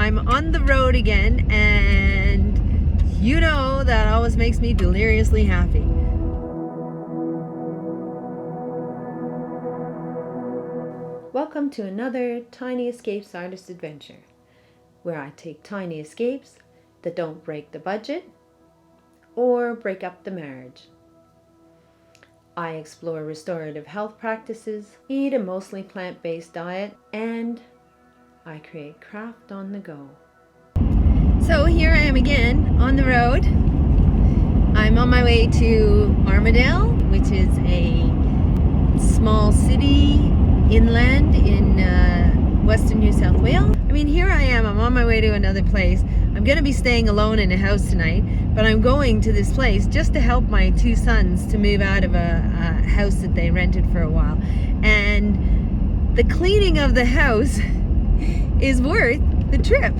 I'm on the road again, and you know that always makes me deliriously happy. Welcome to another Tiny Escapes Artist Adventure, where I take tiny escapes that don't break the budget or break up the marriage. I explore restorative health practices, eat a mostly plant-based diet, and I create craft on the go. So here I am again on the road. I'm on my way to Armadale, which is a small city inland in western New South Wales. I mean, here I am, I'm on my way to another place. I'm going to be staying alone in a house tonight, but I'm going to this place just to help my two sons to move out of a house that they rented for a while. And the cleaning of the house is worth the trip.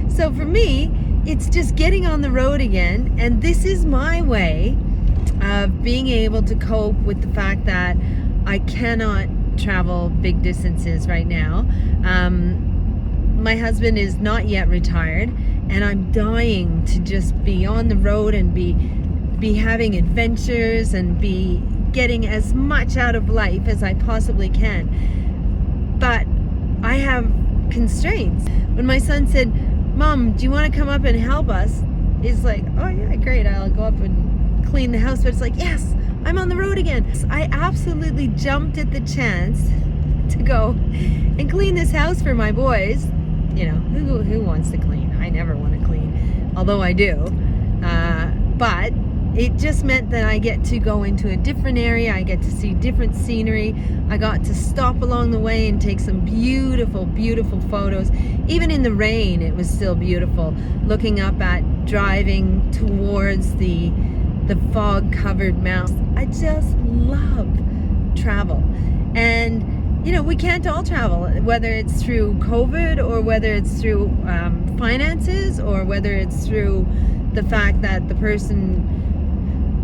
So for me, it's just getting on the road again, and this is my way of being able to cope with the fact that I cannot travel big distances right now. My husband is not yet retired, and I'm dying to just be on the road and be having adventures and be getting as much out of life as I possibly can. But I have constraints. When my son said, "Mom, do you want to come up and help us?" It's like, oh yeah, great, I'll go up and clean the house. But it's like, yes, I'm on the road again. I absolutely jumped at the chance to go and clean this house for my boys. You know, who wants to clean? I never want to clean, although I do. But it just meant that I get to go into a different area. I get to see different scenery. I got to stop along the way and take some beautiful, beautiful photos. Even in the rain, it was still beautiful. Looking up at driving towards the fog-covered mountains. I just love travel. And you know, we can't all travel, whether it's through COVID or whether it's through finances or whether it's through the fact that the person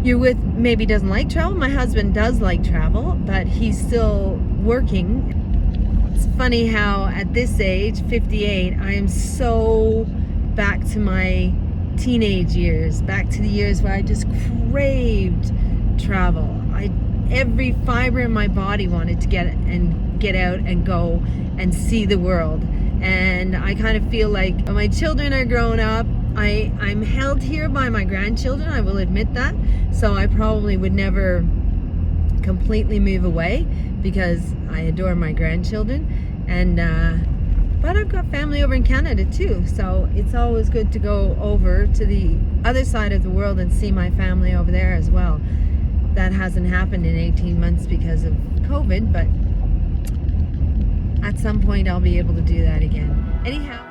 you're with maybe doesn't like travel. My husband does like travel, but he's still working. It's funny how at this age, 58, I am so back to my teenage years, back to the years where I just craved travel. Every fiber in my body wanted to get out and go and see the world. And I kind of feel like my children are grown up. I'm held here by my grandchildren, I will admit that. So I probably would never completely move away because I adore my grandchildren. And but I've got family over in Canada too, so it's always good to go over to the other side of the world and see my family over there as well. That hasn't happened in 18 months because of COVID, but at some point I'll be able to do that again. Anyhow.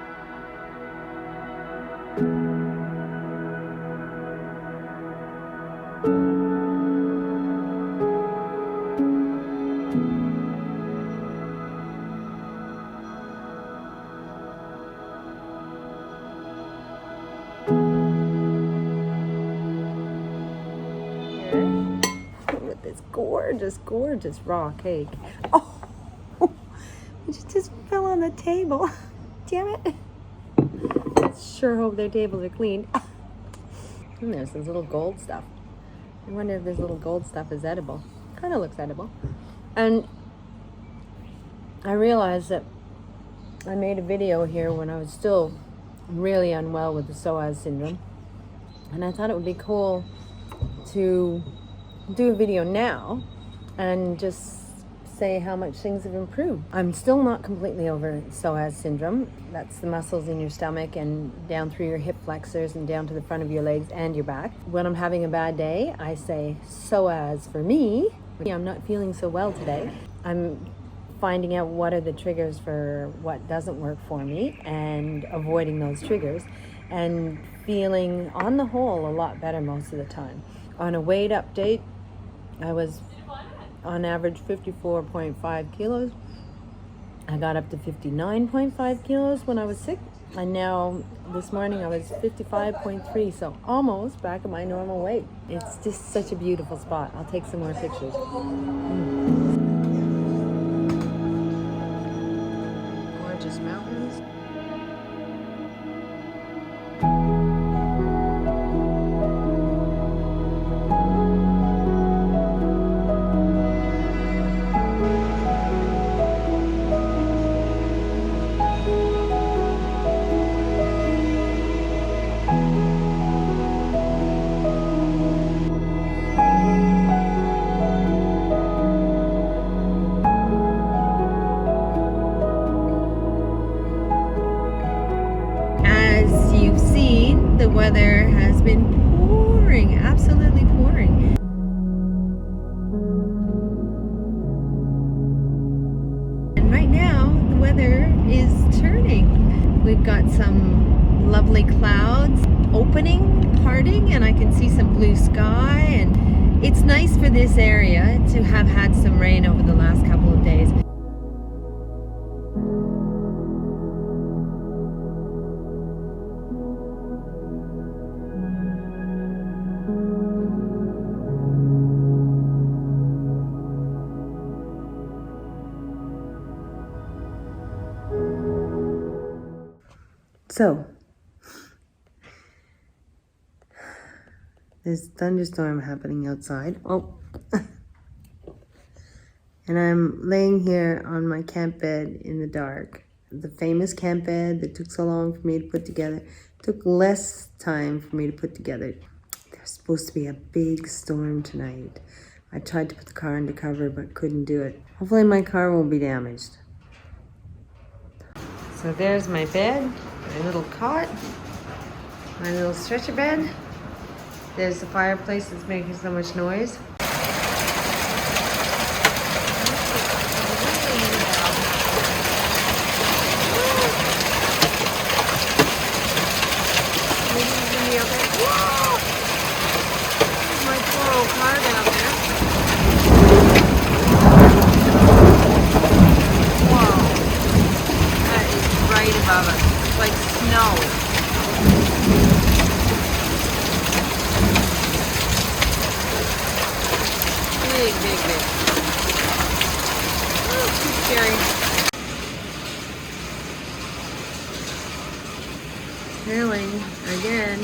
With this gorgeous raw cake. Oh, it just fell on the table. Damn it. I sure hope their tables are cleaned. And there's this little gold stuff. I wonder if this little gold stuff is edible. Kind of looks edible. And I realized that I made a video here when I was still really unwell with the psoas syndrome. And I thought it would be cool to do a video now and just say how much things have improved. I'm still not completely over psoas syndrome. That's the muscles in your stomach and down through your hip flexors and down to the front of your legs and your back. When I'm having a bad day, I say psoas for me. I'm not feeling so well today. I'm finding out what are the triggers for what doesn't work for me and avoiding those triggers and feeling on the whole a lot better most of the time. On a weight update, I was on average 54.5 kilos. I got up to 59.5 kilos when I was sick. And now this morning I was 55.3, so almost back at my normal weight. It's just such a beautiful spot. I'll take some more pictures. Gorgeous mountains. the weather has been pouring, absolutely pouring. And right now, the weather is turning. We've got some lovely clouds opening, parting, and I can see some blue sky. And it's nice for this area to have had some rain over the last couple of days. So, there's a thunderstorm happening outside. Oh, and I'm laying here on my camp bed in the dark. The famous camp bed that took so long for me to put together. Took less time for me to put together. There's supposed to be a big storm tonight. I tried to put the car under cover, but couldn't do it. Hopefully my car won't be damaged. So there's my bed, my little cot, my little stretcher bed. There's the fireplace that's making so much noise. My poor old car down there. Whoa. That is right above us. It's like snow. Big, big, big. Oh, too scary. Hailing again.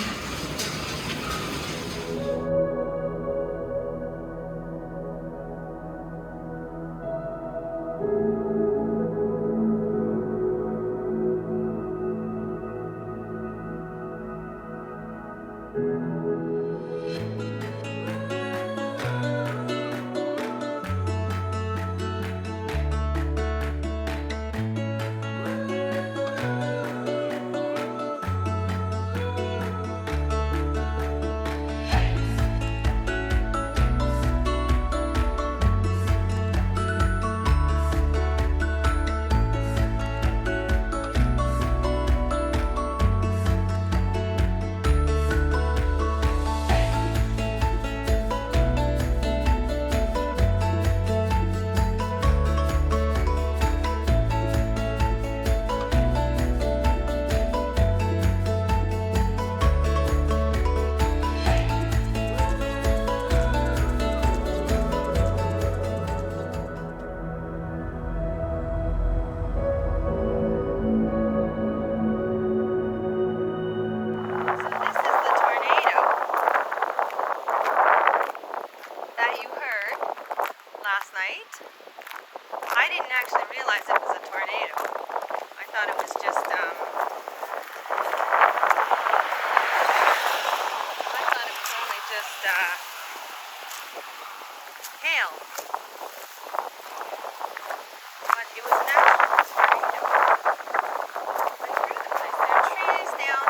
Last night. I didn't actually realize it was a tornado. I thought it was just only just hail. But it was an actual tornado. Went through the place. There are trees down